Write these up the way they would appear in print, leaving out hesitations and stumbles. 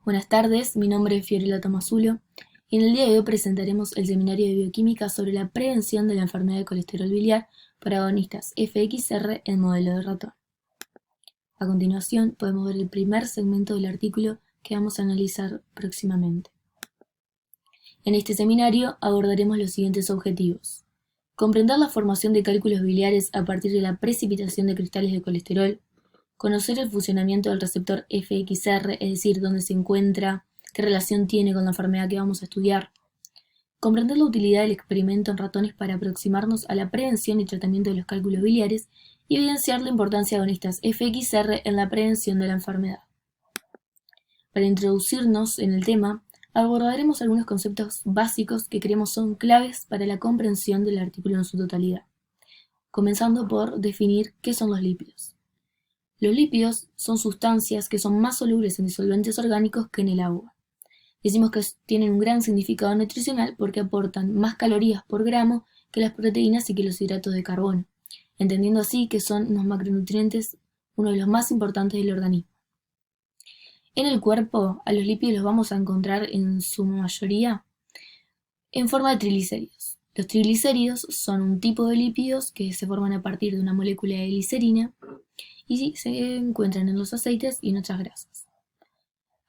Buenas tardes, mi nombre es Fiorella Tomasulo y en el día de hoy presentaremos el seminario de bioquímica sobre la prevención de la enfermedad de colesterol biliar por agonistas FXR en modelo de ratón. A continuación podemos ver el primer segmento del artículo que vamos a analizar próximamente. En este seminario abordaremos los siguientes objetivos: comprender la formación de cálculos biliares a partir de la precipitación de cristales de colesterol, conocer el funcionamiento del receptor FXR, es decir, dónde se encuentra, qué relación tiene con la enfermedad que vamos a estudiar, comprender la utilidad del experimento en ratones para aproximarnos a la prevención y tratamiento de los cálculos biliares y evidenciar la importancia de agonistas FXR en la prevención de la enfermedad. Para introducirnos en el tema, abordaremos algunos conceptos básicos que creemos son claves para la comprensión del artículo en su totalidad, comenzando por definir qué son los lípidos. Los lípidos son sustancias que son más solubles en disolventes orgánicos que en el agua. Decimos que tienen un gran significado nutricional porque aportan más calorías por gramo que las proteínas y que los hidratos de carbono, entendiendo así que son unos macronutrientes, uno de los más importantes del organismo. En el cuerpo, a los lípidos los vamos a encontrar en su mayoría en forma de triglicéridos. Los triglicéridos son un tipo de lípidos que se forman a partir de una molécula de glicerina y se encuentran en los aceites y en otras grasas.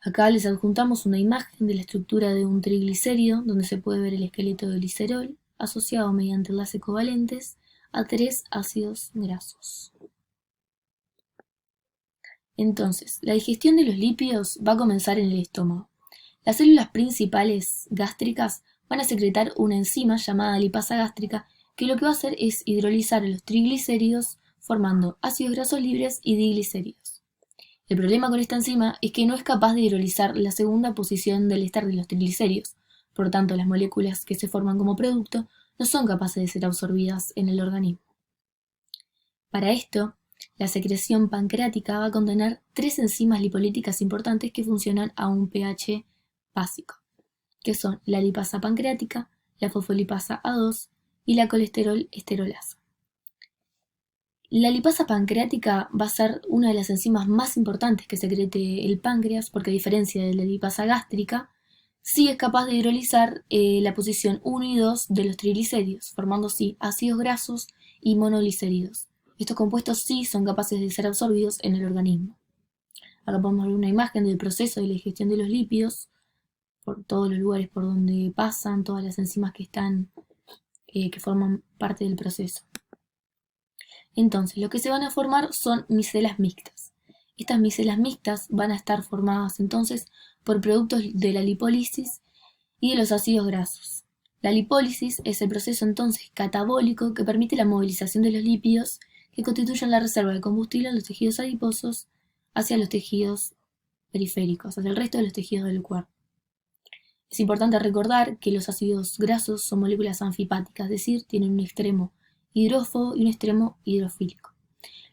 Acá les adjuntamos una imagen de la estructura de un triglicérido donde se puede ver el esqueleto de glicerol asociado mediante enlaces covalentes a 3 ácidos grasos. Entonces, la digestión de los lípidos va a comenzar en el estómago. Las células principales gástricas van a secretar una enzima llamada lipasa gástrica que lo que va a hacer es hidrolizar los triglicéridos formando ácidos grasos libres y diglicéridos. El problema con esta enzima es que no es capaz de hidrolizar la segunda posición del éster de los triglicéridos, por lo tanto las moléculas que se forman como producto no son capaces de ser absorbidas en el organismo. Para esto, la secreción pancreática va a contener 3 enzimas lipolíticas importantes que funcionan a un pH básico, que son la lipasa pancreática, la fosfolipasa A2 y la colesterol esterolasa. La lipasa pancreática va a ser una de las enzimas más importantes que secrete el páncreas porque, a diferencia de la lipasa gástrica, sí es capaz de hidrolizar la posición 1 y 2 de los triglicéridos, formando así ácidos grasos y monoglicéridos. Estos compuestos sí son capaces de ser absorbidos en el organismo. Acá podemos ver una imagen del proceso de la digestión de los lípidos, por todos los lugares por donde pasan, todas las enzimas que están, que forman parte del proceso. Entonces, lo que se van a formar son micelas mixtas. Estas micelas mixtas van a estar formadas entonces por productos de la lipólisis y de los ácidos grasos. La lipólisis es el proceso entonces catabólico que permite la movilización de los lípidos que constituyen la reserva de combustible en los tejidos adiposos hacia los tejidos periféricos, hacia el resto de los tejidos del cuerpo. Es importante recordar que los ácidos grasos son moléculas anfipáticas, es decir, tienen un extremo hidrófobo y un extremo hidrofílico.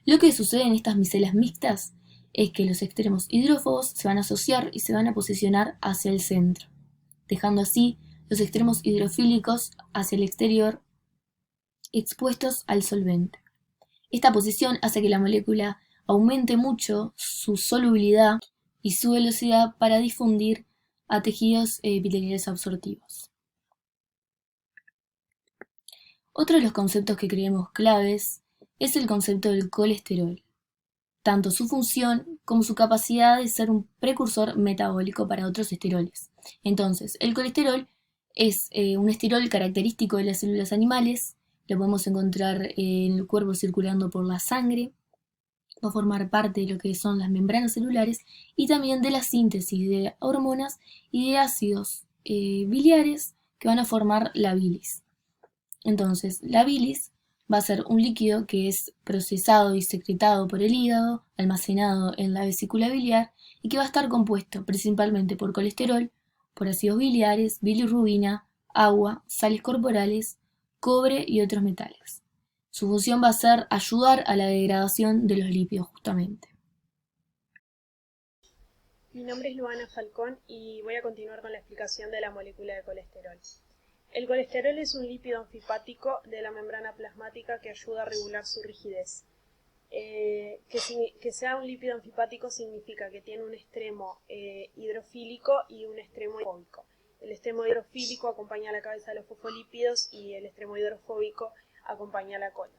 Lo que sucede en estas micelas mixtas es que los extremos hidrófobos se van a asociar y se van a posicionar hacia el centro, dejando así los extremos hidrofílicos hacia el exterior expuestos al solvente. Esta posición hace que la molécula aumente mucho su solubilidad y su velocidad para difundir a tejidos epiteliales absortivos. Otro de los conceptos que creemos claves es el concepto del colesterol, tanto su función como su capacidad de ser un precursor metabólico para otros esteroles. Entonces, el colesterol es un esterol característico de las células animales, lo podemos encontrar en el cuerpo circulando por la sangre, va a formar parte de lo que son las membranas celulares y también de la síntesis de hormonas y de ácidos biliares que van a formar la bilis. Entonces, la bilis va a ser un líquido que es procesado y secretado por el hígado, almacenado en la vesícula biliar y que va a estar compuesto principalmente por colesterol, por ácidos biliares, bilirrubina, agua, sales corporales, cobre y otros metales. Su función va a ser ayudar a la degradación de los lípidos justamente. Mi nombre es Luana Falcón y voy a continuar con la explicación de la molécula de colesterol. El colesterol es un lípido anfipático de la membrana plasmática que ayuda a regular su rigidez. Que sea un lípido anfipático significa que tiene un extremo hidrofílico y un extremo hidrofóbico. El extremo hidrofílico acompaña a la cabeza de los fosfolípidos y el extremo hidrofóbico acompaña a la cola.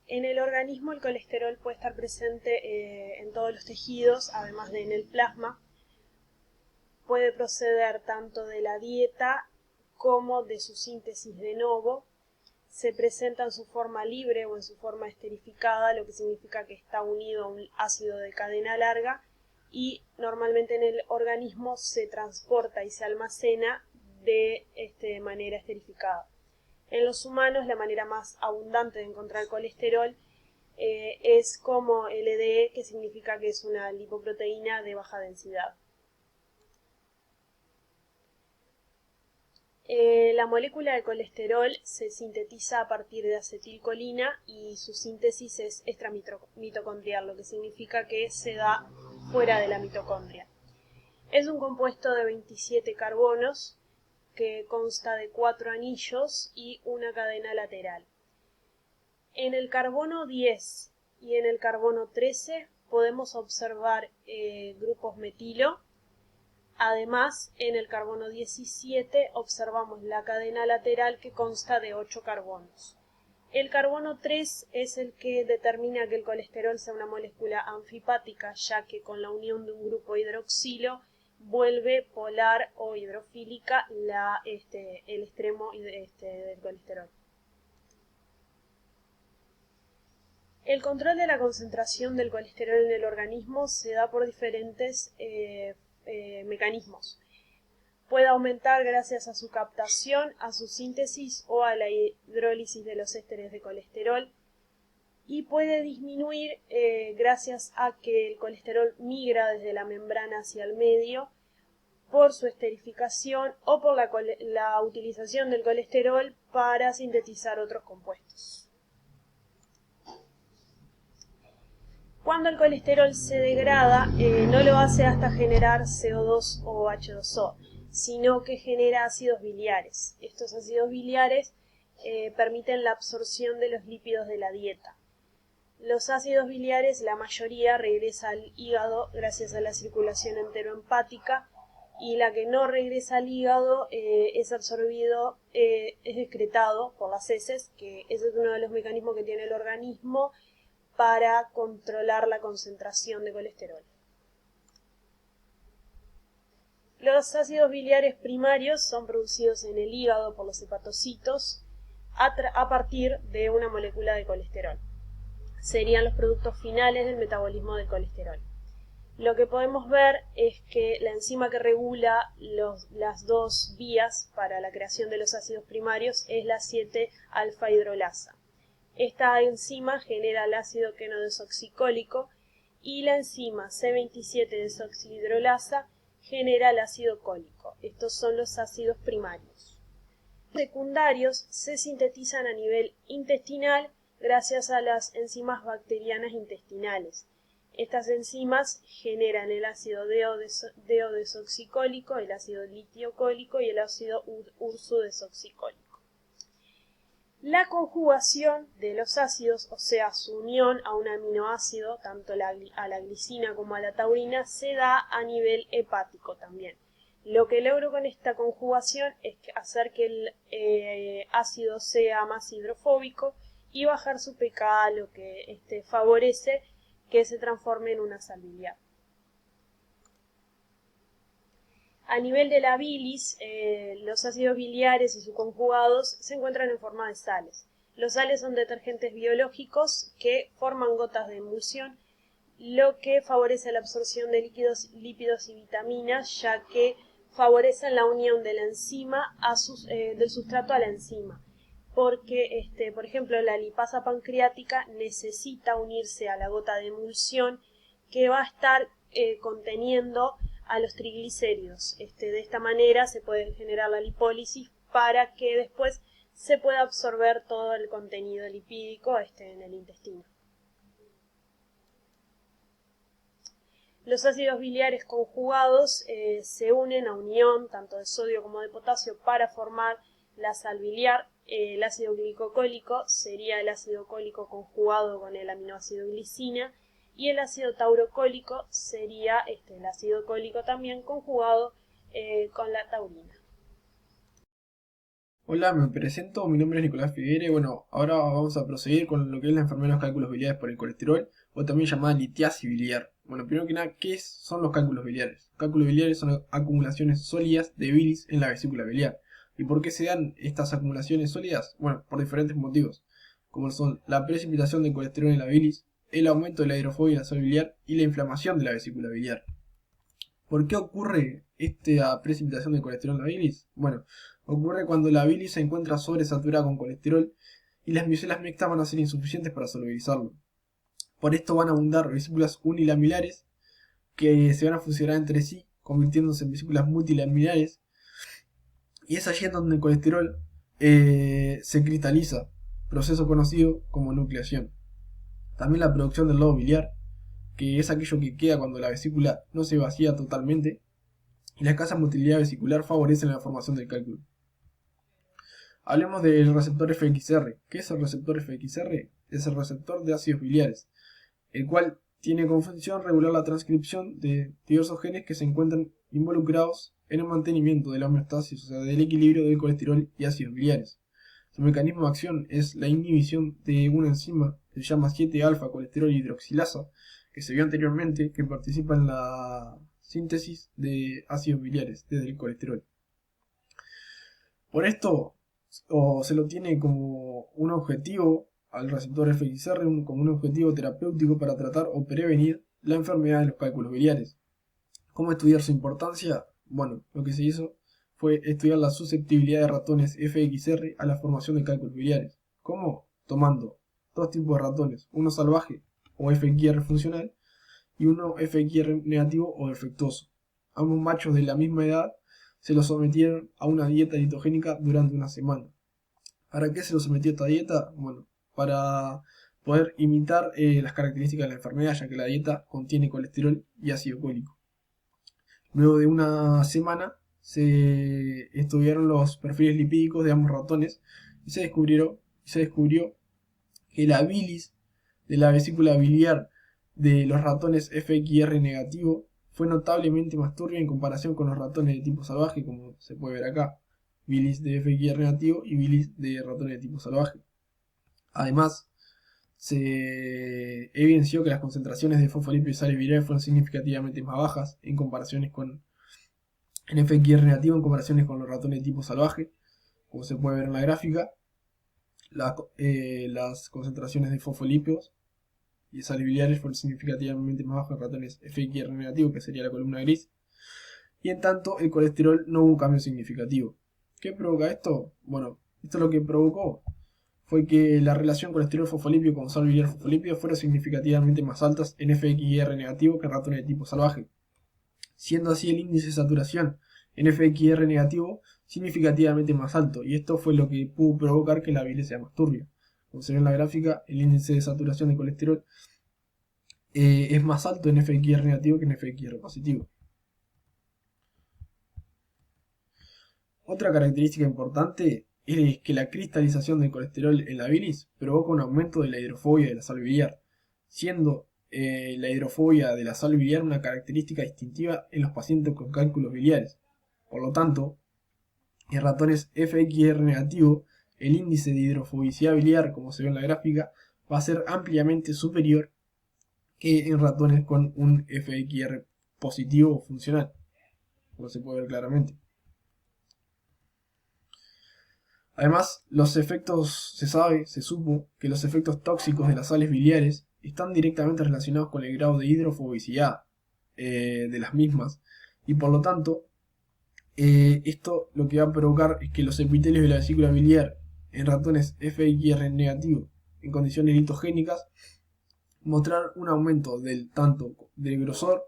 En el organismo el colesterol puede estar presente en todos los tejidos, además de en el plasma. Puede proceder tanto de la dieta como de su síntesis de novo. Se presenta en su forma libre o en su forma esterificada, lo que significa que está unido a un ácido de cadena larga y normalmente en el organismo se transporta y se almacena de manera esterificada. En los humanos la manera más abundante de encontrar colesterol es como LDE, que significa que es una lipoproteína de baja densidad. La molécula de colesterol se sintetiza a partir de acetilcolina y su síntesis es extramitocondrial, lo que significa que se da fuera de la mitocondria. Es un compuesto de 27 carbonos que consta de 4 anillos y una cadena lateral. En el carbono 10 y en el carbono 13 podemos observar grupos metilo. Además, en el carbono 17 observamos la cadena lateral que consta de 8 carbonos. El carbono 3 es el que determina que el colesterol sea una molécula anfipática, ya que con la unión de un grupo hidroxilo vuelve polar o hidrofílica el extremo del colesterol. El control de la concentración del colesterol en el organismo se da por diferentes mecanismos. Puede aumentar gracias a su captación, a su síntesis o a la hidrólisis de los ésteres de colesterol, y puede disminuir gracias a que el colesterol migra desde la membrana hacia el medio por su esterificación o por la utilización del colesterol para sintetizar otros compuestos. Cuando el colesterol se degrada, no lo hace hasta generar CO2 o H2O, sino que genera ácidos biliares. Estos ácidos biliares permiten la absorción de los lípidos de la dieta. Los ácidos biliares, la mayoría, regresa al hígado gracias a la circulación enterohepática, y la que no regresa al hígado es absorbido, es excretado por las heces, que ese es uno de los mecanismos que tiene el organismo para controlar la concentración de colesterol. Los ácidos biliares primarios son producidos en el hígado por los hepatocitos a partir de una molécula de colesterol. Serían los productos finales del metabolismo del colesterol. Lo que podemos ver es que la enzima que regula las dos vías para la creación de los ácidos primarios es la 7-alfa hidrolasa. Esta enzima genera el ácido quenodesoxicólico y la enzima C27-desoxihidrolasa genera el ácido cólico. Estos son los ácidos primarios. Los secundarios se sintetizan a nivel intestinal gracias a las enzimas bacterianas intestinales. Estas enzimas generan el ácido deodesoxicólico, el ácido litiocólico y el ácido ursodesoxicólico. La conjugación de los ácidos, o sea, su unión a un aminoácido, tanto a la glicina como a la taurina, se da a nivel hepático también. Lo que logro con esta conjugación es hacer que el ácido sea más hidrofóbico y bajar su pK, lo que favorece que se transforme en una sal biliar. A nivel de la bilis, los ácidos biliares y sus conjugados se encuentran en forma de sales. Los sales son detergentes biológicos que forman gotas de emulsión, lo que favorece la absorción de líquidos, lípidos y vitaminas, ya que favorecen la unión de la enzima del sustrato a la enzima. Porque, por ejemplo, la lipasa pancreática necesita unirse a la gota de emulsión que va a estar conteniendo a los triglicéridos. De esta manera se puede generar la lipólisis para que después se pueda absorber todo el contenido lipídico en el intestino. Los ácidos biliares conjugados se unen a unión tanto de sodio como de potasio para formar la sal biliar. El ácido glicocólico sería el ácido cólico conjugado con el aminoácido glicina, y el ácido taurocólico sería el ácido cólico también conjugado con la taurina. Hola, me presento, mi nombre es Nicolás Figueire. Bueno, ahora vamos a proseguir con lo que es la enfermedad de los cálculos biliares por el colesterol, o también llamada litiasis biliar. Bueno, primero que nada, son los cálculos biliares? Los cálculos biliares son acumulaciones sólidas de bilis en la vesícula biliar. ¿Y por qué se dan estas acumulaciones sólidas? Bueno, por diferentes motivos, como son la precipitación del colesterol en la bilis, el aumento de la hidrofobia en la sal biliar y la inflamación de la vesícula biliar. ¿Por qué ocurre esta precipitación del colesterol en la bilis? Bueno, ocurre cuando la bilis se encuentra sobresaturada con colesterol y las micelas mixtas van a ser insuficientes para solubilizarlo. Por esto van a abundar vesículas unilamilares que se van a fusionar entre sí, convirtiéndose en vesículas multilamilares, y es allí en donde el colesterol se cristaliza, proceso conocido como nucleación. También la producción del lodo biliar, que es aquello que queda cuando la vesícula no se vacía totalmente, y la escasa motilidad vesicular favorecen la formación del cálculo. Hablemos del receptor FXR. ¿Qué es el receptor FXR? Es el receptor de ácidos biliares, el cual tiene como función regular la transcripción de diversos genes que se encuentran involucrados en el mantenimiento de la homeostasis, o sea, del equilibrio del colesterol y ácidos biliares. Su mecanismo de acción es la inhibición de una enzima que se llama 7-alfa colesterol hidroxilasa, que se vio anteriormente, que participa en la síntesis de ácidos biliares desde el colesterol. Por esto, se lo tiene como un objetivo al receptor FXR, como un objetivo terapéutico para tratar o prevenir la enfermedad de los cálculos biliares. ¿Cómo estudiar su importancia? Bueno, lo que se hizo fue estudiar la susceptibilidad de ratones FXR a la formación de cálculos biliares. ¿Cómo? Tomando dos tipos de ratones, uno salvaje o FXR funcional y uno FXR negativo o defectuoso. Ambos machos de la misma edad se los sometieron a una dieta cetogénica durante una semana. ¿Para qué se los sometió a esta dieta? Bueno, para poder imitar las características de la enfermedad, ya que la dieta contiene colesterol y ácido cólico. Luego de una semana se estudiaron los perfiles lipídicos de ambos ratones y se descubrió que la bilis de la vesícula biliar de los ratones FXR negativo fue notablemente más turbia en comparación con los ratones de tipo salvaje, como se puede ver acá. Bilis de FXR negativo y bilis de ratones de tipo salvaje. Además, se evidenció que las concentraciones de fosfolípidos y sales biliares fueron significativamente más bajas en FXR negativo en comparaciones con los ratones de tipo salvaje, como se puede ver en la gráfica. Las concentraciones de fosfolípidos y sales biliares fueron significativamente más bajas en ratones FXR negativo, que sería la columna gris, y en tanto el colesterol no hubo un cambio significativo. ¿Qué provoca esto? Bueno, esto lo que provocó fue que la relación colesterol-fosfolípido con sal biliar-fosfolípido fueron significativamente más altas en FXR negativo que en ratones de tipo salvaje, siendo así el índice de saturación en FXR negativo significativamente más alto, y esto fue lo que pudo provocar que la bilis sea más turbia. Como se ve en la gráfica, el índice de saturación de colesterol es más alto en FXR negativo que en FXR positivo. Otra característica importante es que la cristalización del colesterol en la bilis provoca un aumento de la hidrofobia de la sal biliar, siendo la hidrofobia de la sal biliar una característica distintiva en los pacientes con cálculos biliares. Por lo tanto, en ratones FXR negativo, el índice de hidrofobicidad biliar, como se ve en la gráfica, va a ser ampliamente superior que en ratones con un FXR positivo funcional, como se puede ver claramente. Además, se supo que los efectos tóxicos de las sales biliares están directamente relacionados con el grado de hidrofobicidad de las mismas, y por lo tanto, esto lo que va a provocar es que los epitelios de la vesícula biliar en ratones FXR negativo en condiciones litogénicas mostrar un aumento tanto del grosor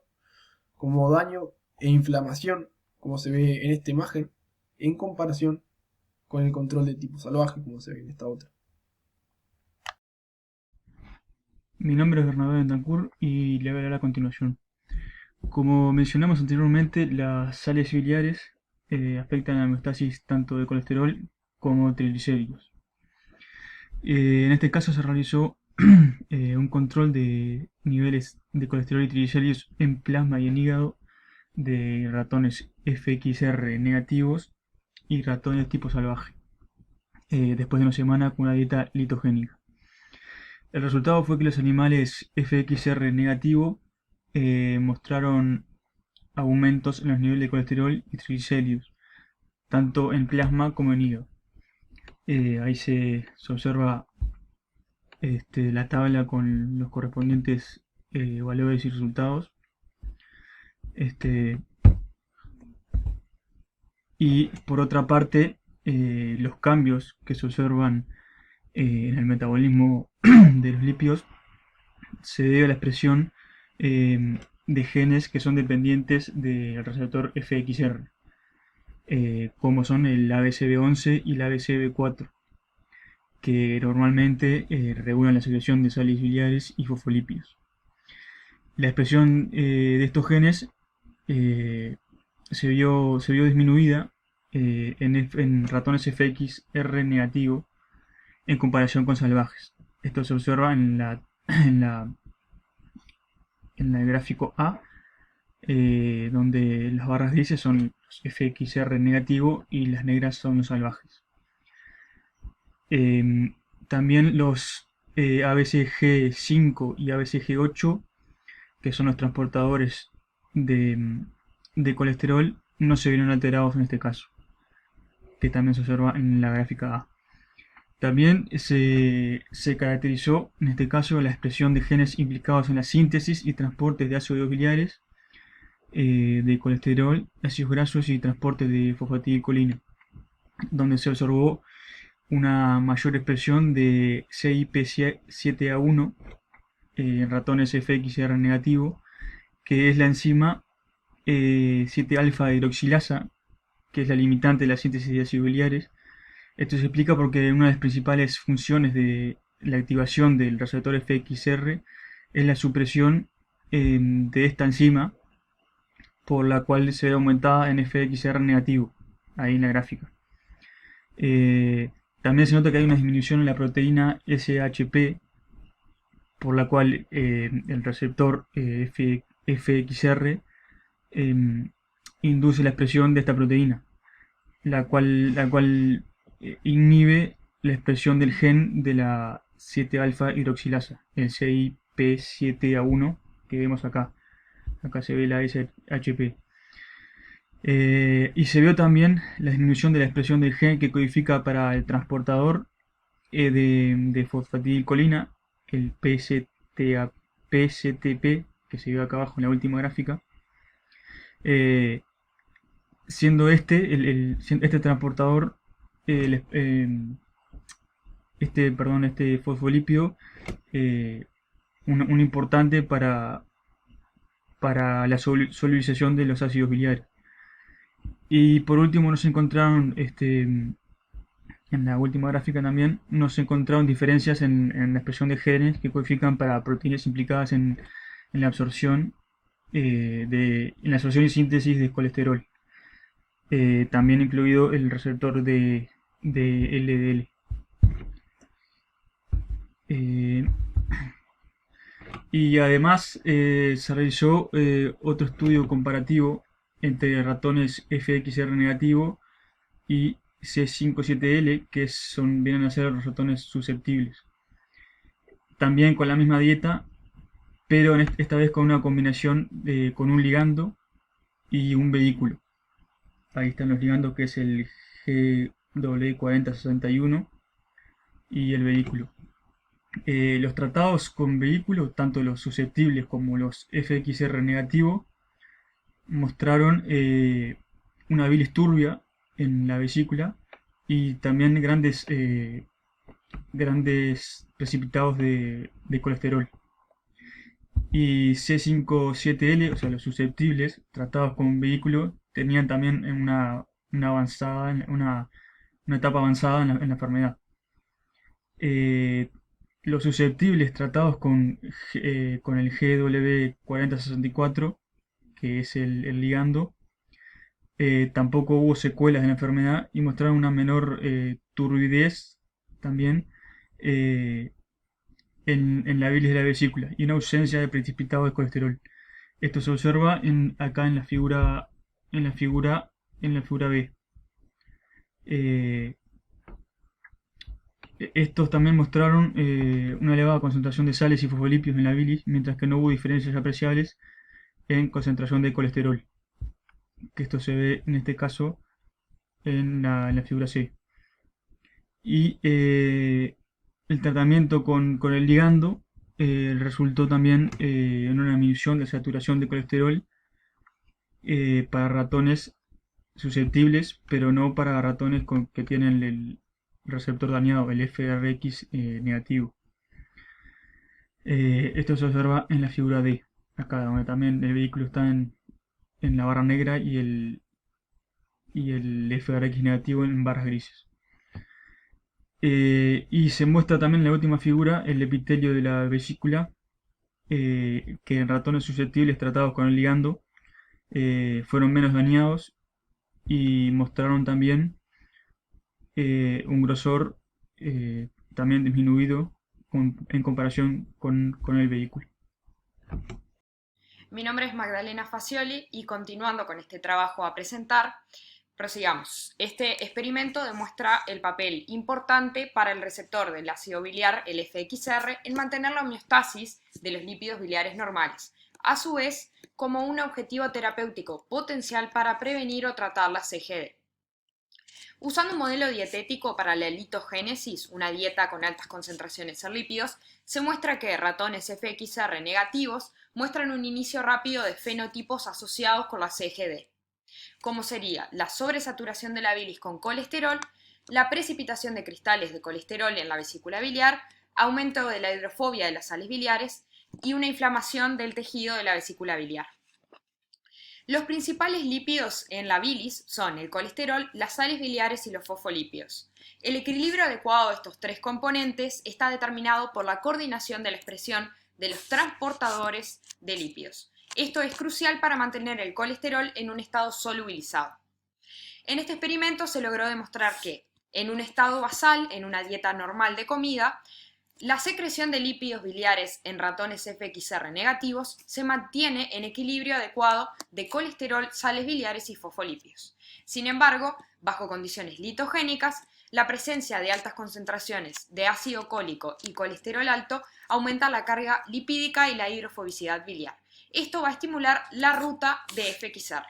como daño e inflamación, como se ve en esta imagen, en comparación con el control de tipo salvaje, como se ve en esta otra. Mi nombre es Bernabé Bentancur y le voy a hablar a continuación. Como mencionamos anteriormente, las sales biliares afectan a la homeostasis tanto de colesterol como triglicéridos. En este caso se realizó un control de niveles de colesterol y triglicéridos en plasma y en hígado de ratones FXR negativos y ratones tipo salvaje, después de una semana con una dieta litogénica. El resultado fue que los animales FXR negativo mostraron aumentos en los niveles de colesterol y triglicéridos, tanto en plasma como en hígado. Ahí se observa la tabla con los correspondientes valores y resultados. Y por otra parte, los cambios que se observan en el metabolismo de los lípidos se debe a la expresión de genes que son dependientes del receptor FXR, como son el ABCB11 y el ABCB4, que normalmente regulan la secreción de sales biliares y fosfolípidos. La expresión de estos genes se vio disminuida en ratones FXR negativo en comparación con salvajes. Esto se observa en el gráfico A, donde las barras grises son los FXR negativo y las negras son los salvajes. También los ABCG5 y ABCG8, que son los transportadores de colesterol, no se vieron alterados en este caso, que también se observa en la gráfica A. También se caracterizó en este caso la expresión de genes implicados en la síntesis y transporte de ácidos biliares, de colesterol, ácidos grasos y transporte de fosfatidilcolina, donde se observó una mayor expresión de CYP7A1 en ratones FXR negativo, que es la enzima 7-alfa hidroxilasa, que es la limitante de la síntesis de ácidos biliares. Esto se explica porque una de las principales funciones de la activación del receptor FXR es la supresión de esta enzima, por la cual se ve aumentada en FXR negativo, ahí en la gráfica. También se nota que hay una disminución en la proteína SHP, por la cual el receptor FXR induce la expresión de esta proteína, la cual inhibe la expresión del gen de la 7-alfa hidroxilasa, el CYP7A1 que vemos acá. Acá se ve la SHP. Y se vio también la disminución de la expresión del gen que codifica para el transportador de fosfatidilcolina, el PCTP, que se vio acá abajo en la última gráfica. Siendo este transportador, este fosfolípido, un importante para la solubilización de los ácidos biliares. Y por último nos encontraron, en la última gráfica también, nos encontraron diferencias en la expresión de genes que codifican para proteínas implicadas en la absorción en la absorción y síntesis de colesterol. También incluido el receptor de LDL. Y además se realizó otro estudio comparativo entre ratones FXR negativo y C57L, que vienen a ser los ratones susceptibles. También con la misma dieta, pero esta vez con una combinación con un ligando y un vehículo. Ahí están los ligandos, que es el GW4061 y el vehículo. Los tratados con vehículo, tanto los susceptibles como los FXR negativo, mostraron una bilis turbia en la vesícula y también grandes precipitados de colesterol. Y C57L, o sea, los susceptibles tratados con vehículo, tenían también una etapa avanzada en la enfermedad. Los susceptibles tratados con el GW4064, que es el ligando, tampoco hubo secuelas de la enfermedad y mostraron una menor turbidez también eh, en la bilis de la vesícula y una ausencia de precipitado de colesterol. Esto se observa acá en la figura B. Eh, Estos también mostraron una elevada concentración de sales y fosfolípidos en la bilis, mientras que no hubo diferencias apreciables en concentración de colesterol, que esto se ve en este caso en la figura C. Y el tratamiento con el ligando resultó también en una disminución de saturación de colesterol para ratones susceptibles, pero no para ratones que tienen el receptor dañado, el FRX negativo. Esto se observa en la figura D, acá donde también el vehículo está en la barra negra y el FRX negativo en barras grises. Y se muestra también en la última figura el epitelio de la vesícula, que en ratones susceptibles tratados con el ligando fueron menos dañados y mostraron también un grosor también disminuido en comparación con el vehículo. Mi nombre es Magdalena Facioli y continuando con este trabajo a presentar, prosigamos. Este experimento demuestra el papel importante para el receptor del ácido biliar, el FXR, en mantener la homeostasis de los lípidos biliares normales, a su vez como un objetivo terapéutico potencial para prevenir o tratar la CGD. Usando un modelo dietético para la litogénesis, una dieta con altas concentraciones en lípidos, se muestra que ratones FXR negativos muestran un inicio rápido de fenotipos asociados con la CGD, como sería la sobresaturación de la bilis con colesterol, la precipitación de cristales de colesterol en la vesícula biliar, aumento de la hidrofobia de las sales biliares y una inflamación del tejido de la vesícula biliar. Los principales lípidos en la bilis son el colesterol, las sales biliares y los fosfolípidos. El equilibrio adecuado de estos tres componentes está determinado por la coordinación de la expresión de los transportadores de lípidos. Esto es crucial para mantener el colesterol en un estado solubilizado. En este experimento se logró demostrar que, en un estado basal, en una dieta normal de comida, la secreción de lípidos biliares en ratones FXR negativos se mantiene en equilibrio adecuado de colesterol, sales biliares y fosfolípidos. Sin embargo, bajo condiciones litogénicas, la presencia de altas concentraciones de ácido cólico y colesterol alto aumenta la carga lipídica y la hidrofobicidad biliar. Esto va a estimular la ruta de FXR.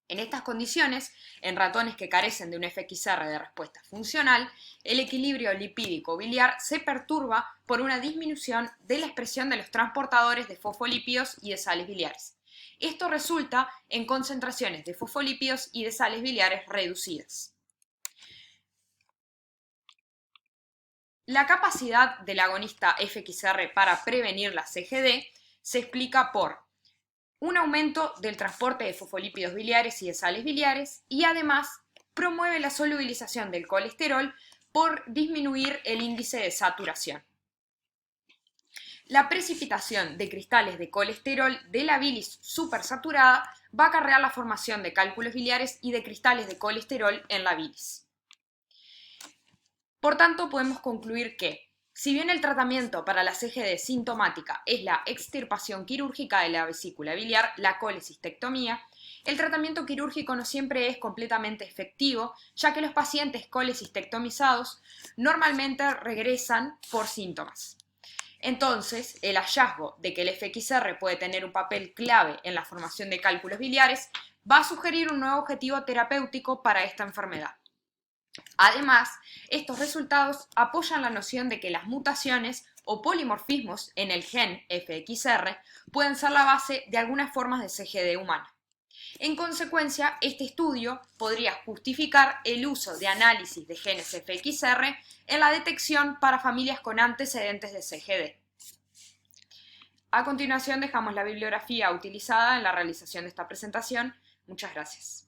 En estas condiciones, en ratones que carecen de un FXR de respuesta funcional, el equilibrio lipídico biliar se perturba por una disminución de la expresión de los transportadores de fosfolípidos y de sales biliares. Esto resulta en concentraciones de fosfolípidos y de sales biliares reducidas. La capacidad del agonista FXR para prevenir la CGD se explica por un aumento del transporte de fosfolípidos biliares y de sales biliares y además promueve la solubilización del colesterol por disminuir el índice de saturación. La precipitación de cristales de colesterol de la bilis supersaturada va a acarrear la formación de cálculos biliares y de cristales de colesterol en la bilis. Por tanto, podemos concluir que, si bien el tratamiento para la CGD sintomática es la extirpación quirúrgica de la vesícula biliar, la colecistectomía, el tratamiento quirúrgico no siempre es completamente efectivo, ya que los pacientes colecistectomizados normalmente regresan por síntomas. Entonces, el hallazgo de que el FXR puede tener un papel clave en la formación de cálculos biliares va a sugerir un nuevo objetivo terapéutico para esta enfermedad. Además, estos resultados apoyan la noción de que las mutaciones o polimorfismos en el gen FXR pueden ser la base de algunas formas de CGD humana. En consecuencia, este estudio podría justificar el uso de análisis de genes FXR en la detección para familias con antecedentes de CGD. A continuación dejamos la bibliografía utilizada en la realización de esta presentación. Muchas gracias.